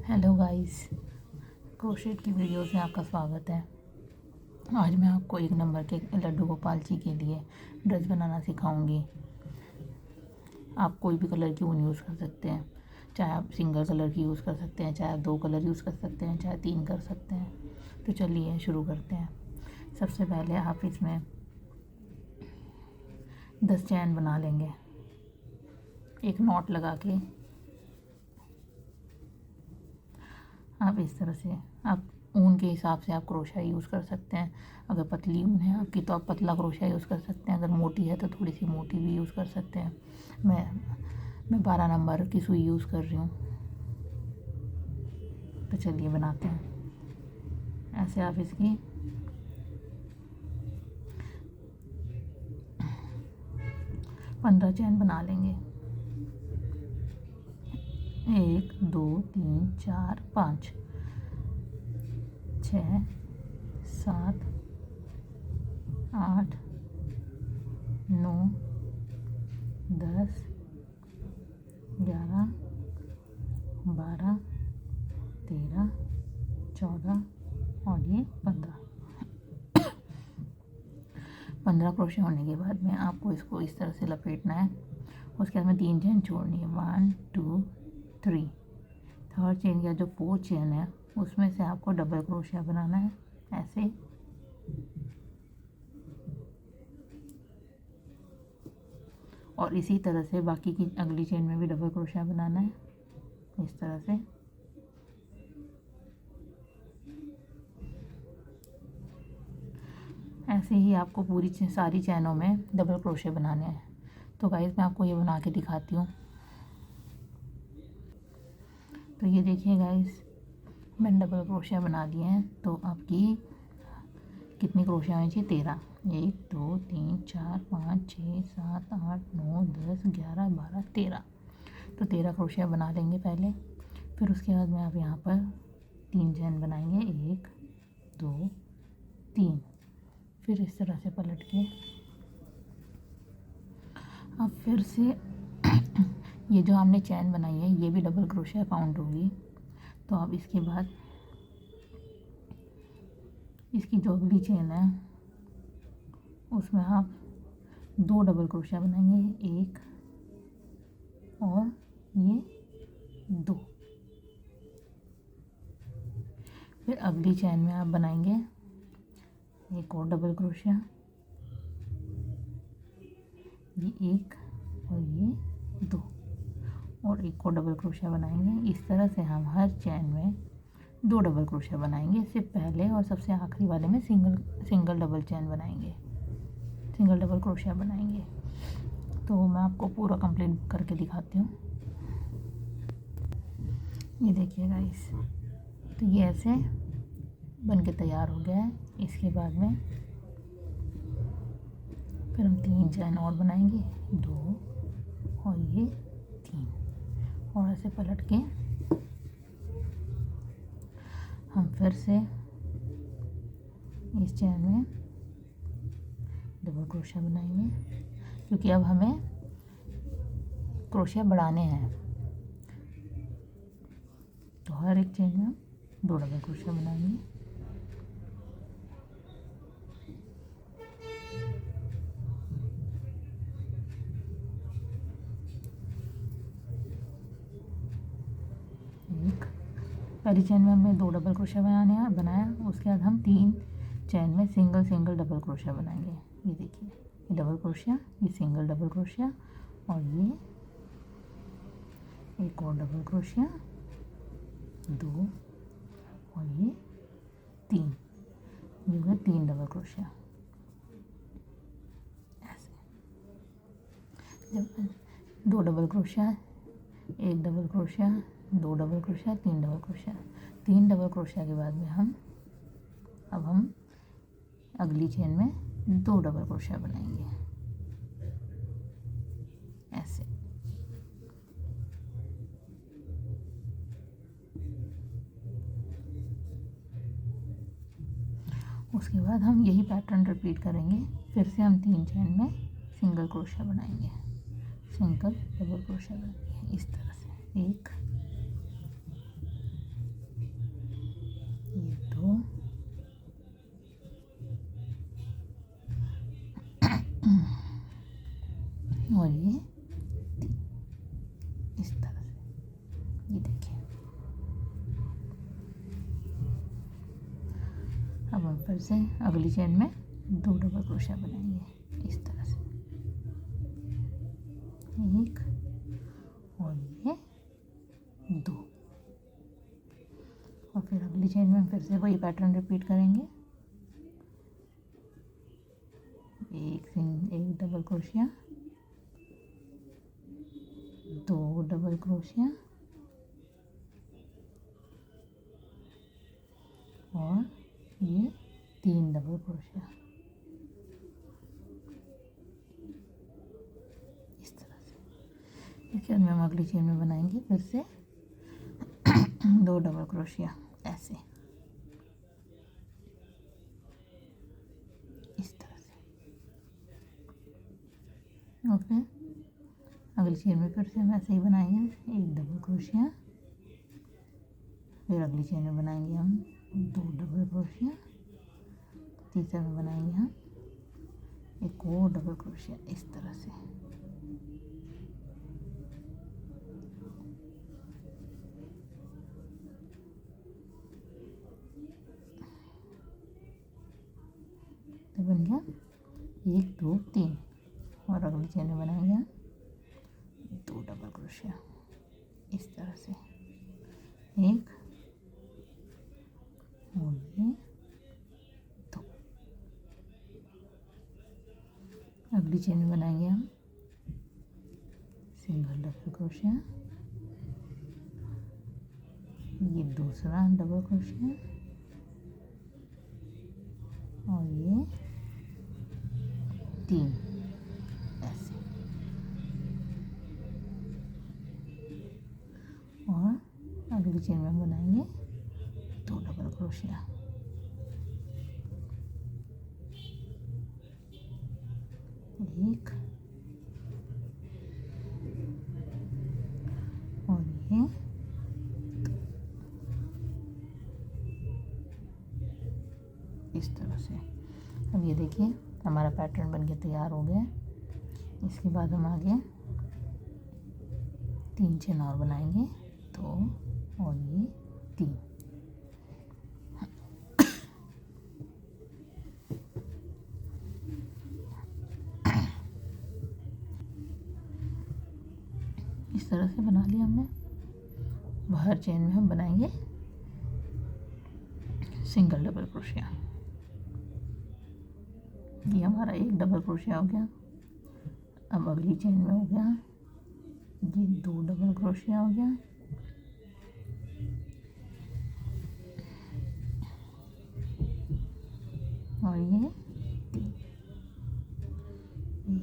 Hello guys, crochet की videos में आपका स्वागत है। आज मैं आपको एक नंबर के लड्डू गोपाल जी के लिए ड्रेस बनाना सिखाऊंगी। आप कोई भी कलर की ऊन यूज़ कर सकते हैं, चाहे आप सिंगल कलर की यूज़ कर सकते हैं, चाहे आप 2 कलर यूज़ कर सकते हैं, चाहे 3 कर सकते हैं। तो चलिए शुरू करते हैं। सबसे पहले आप इसमें 10 चैन बना लेंगे, एक नॉट लगा के। आप इस तरह से आप ऊन के हिसाब से आप क्रोशा यूज़ कर सकते हैं। अगर पतली ऊन है आपकी तो आप पतला क्रोशा यूज़ कर सकते हैं, अगर मोटी है तो थोड़ी सी मोटी भी यूज़ कर सकते हैं। मैं 12 नंबर की सुई यूज़ कर रही हूँ। तो चलिए बनाते हैं। ऐसे आप इसकी 15 चैन बना लेंगे। 1 2 3 4 5 6 7 8 9 10 11 12 13 14 और ये 15 क्रोशे होने के बाद में आपको इसको इस तरह से लपेटना है। उसके बाद में 3 चेन छोड़नी है, 1 2 3। थर्ड चेन या जो 4th चेन है उसमें से आपको डबल क्रोशिया बनाना है ऐसे। और इसी तरह से बाकी की अगली चेन में भी डबल क्रोशिया बनाना है इस तरह से। ऐसे ही आपको पूरी सारी चैनों में डबल क्रोशे बनाने हैं। तो गाइस मैं आपको ये बना के दिखाती हूँ। तो ये देखिए गाइस, मैंने डबल क्रोशिया बना दिए हैं। तो आपकी कितनी क्रोशिया होनी चाहिए? 13। 1 2 3 4 5 6 7 8 9 10 11 12 13। तो 13 क्रोशिया बना लेंगे पहले। फिर उसके बाद में आप यहाँ पर 3 चैन बनाएंगे, 1 2 3। फिर इस तरह से पलट के अब फिर से ये जो हमने चैन बनाई है ये भी डबल क्रोशिया काउंट होगी। तो अब इसके बाद इसकी जो अगली चेन है उसमें आप 2 डबल क्रोशिया बनाएंगे, 1 और ये 2। फिर अगली चैन में आप बनाएंगे एक और डबल क्रोशिया, ये 1 और ये 2, और एक और डबल क्रोशिया बनाएंगे। इस तरह से हम हर चैन में 2 डबल क्रोशिया बनाएंगे। इससे पहले और सबसे आखिरी वाले में सिंगल डबल चैन बनाएंगे, सिंगल डबल क्रोशिया बनाएंगे। तो मैं आपको पूरा कंप्लीट करके दिखाती हूँ। ये देखिए गाइस, तो ये ऐसे बन के तैयार हो गया है। इसके बाद में फिर हम 3 चैन और बनाएंगे, 2 और ये 3, और ऐसे पलट के हम फिर से इस चैन में डबल क्रोशिया बनाएंगे, क्योंकि अब हमें क्रोशिया बढ़ाने हैं। तो हर एक चेन में 2 डबल क्रोशिया बनाएंगे। पहली चैन में हमने 2 डबल क्रोशिया बनाया। उसके बाद हम 3 चैन में सिंगल डबल क्रोशिया बनाएंगे। ये देखिए, ये डबल क्रोशिया, ये सिंगल डबल क्रोशिया, और ये एक और डबल क्रोशिया, 2 और ये 3, ये हो गया 3 डबल क्रोशिया। ऐसे जब 2 double crochet, 1 double crochet, 2 double crochet, 3 double crochet. 3 double crochet के बाद में हम अगली चेन में 2 डबल क्रोशिया बनाएंगे ऐसे। उसके बाद हम यही पैटर्न रिपीट करेंगे। फिर से हम 3 चेन में सिंगल क्रोशिया बनाएंगे, सिंगल डबल क्रोशिया बनाएंगे इस तरह से। 1 फिर से अगली चेन में 2 डबल क्रोशिया बनाएंगे इस तरह से, एक और ये 2, और फिर अगली चेन में फिर से वही पैटर्न रिपीट करेंगे, एक डबल क्रोशिया, 2 डबल क्रोशिया और ये 3 डबल क्रोशिया इस तरह से। इसके बाद में हम अगली चेन में बनाएंगे फिर से 2 डबल क्रोशिया ऐसे, इस तरह से, और फिर अगली चेन में फिर से हम ऐसे ही बनाएंगे, 1 डबल क्रोशिया, फिर अगली चेन में बनाएंगे हम 2 डबल क्रोशिया, तीसरे में बनाएंगे हम एक और डबल क्रोशिया इस तरह से, तो बन गया 1 2 3, और अगली चेन में बनाएंगे हम 2 डबल क्रोशिया इस तरह से, एक और ये 2, अगली चेन में बनाएंगे हम सिंगल डबल क्रोशिया, ये दूसरा डबल क्रोशिया और ये 3 ऐसे, और अगली चेन में बनाएंगे 2 डबल क्रोशिया, एक और ये 2 इस तरह से। अब ये देखिए हमारा पैटर्न बन के तैयार हो गया है। इसके बाद हम आगे 3 चेन और बनाएंगे, 2 और ये 3, इस तरह से बना लिया हमने। हर चेन में हम बनाएंगे सिंगल डबल क्रोशिया, ये हमारा 1 डबल क्रोशिया हो गया। अब अगली चेन में हो गया ये 2 डबल क्रोशिया हो गया, और ये 3,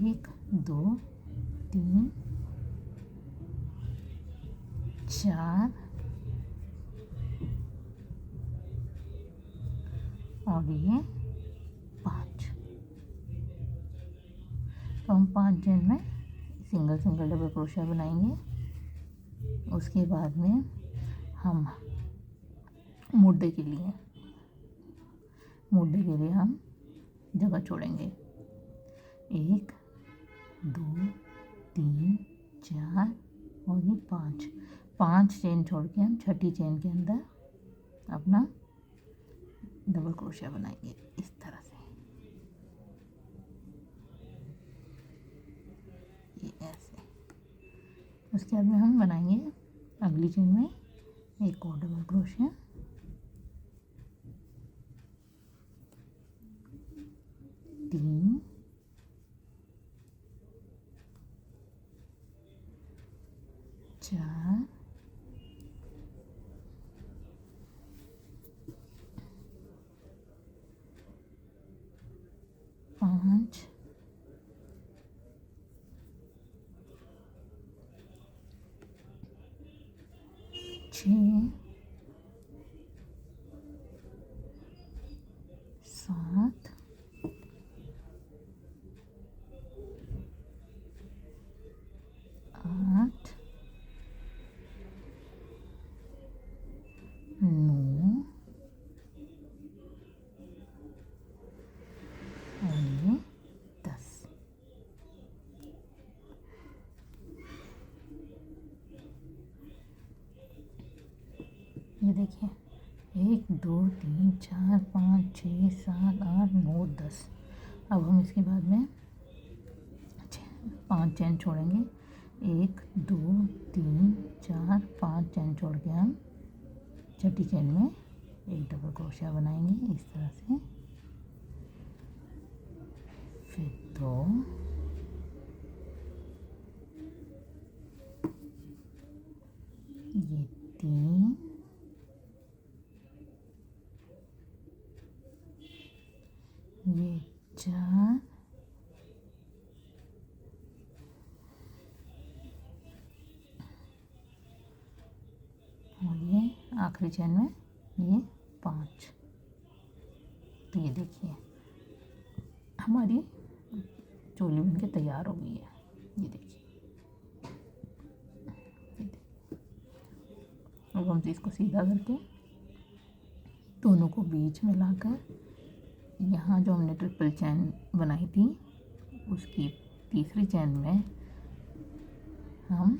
1 2 3 4 और ये 5। तो हम 5 चेन में सिंगल डबल क्रोशिया बनाएंगे। उसके बाद में हम मोढे के लिए हम जगह छोड़ेंगे, 1 2 3 4 और ये 5 चेन छोड़ के हम छठी चेन के अंदर अपना डबल क्रोशिया बनाएंगे इस तरह से, ये ऐसे। उसके बाद में हम बनाएंगे अगली चेन में एक और डबल क्रोशिया, 3 4 5 6 7 8 9 और ये 10। ये देखिए 1 2 3 4 5 6 7 8 9 10। अब हम इसके बाद में 5 चैन छोड़ेंगे। 1 2 3 4 5 चैन छोड़ के हम छठी चैन में एक डबल क्रोशिया बनाएंगे इस तरह से। फिर 2, ये 3, ये 4, और ये आखिरी चैन में ये 5। तो ये देखिए हमारी चोली बनके तैयार हो गई है। ये देखिए, अब हम इसको सीधा करके दोनों को बीच में लाकर यहाँ जो हमने ट्रिपल चैन बनाई थी उसकी तीसरी चैन में हम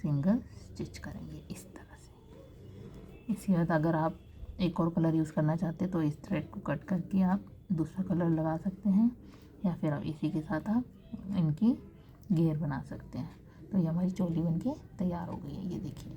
सिंगल स्टिच करेंगे इस तरह से। इसके बाद अगर आप एक और कलर यूज़ करना चाहते हैं तो इस थ्रेड को कट करके आप दूसरा कलर लगा सकते हैं, या फिर आप इसी के साथ आप इनकी घेर बना सकते हैं। तो ये हमारी चोली बनके तैयार हो गई है। ये देखिए।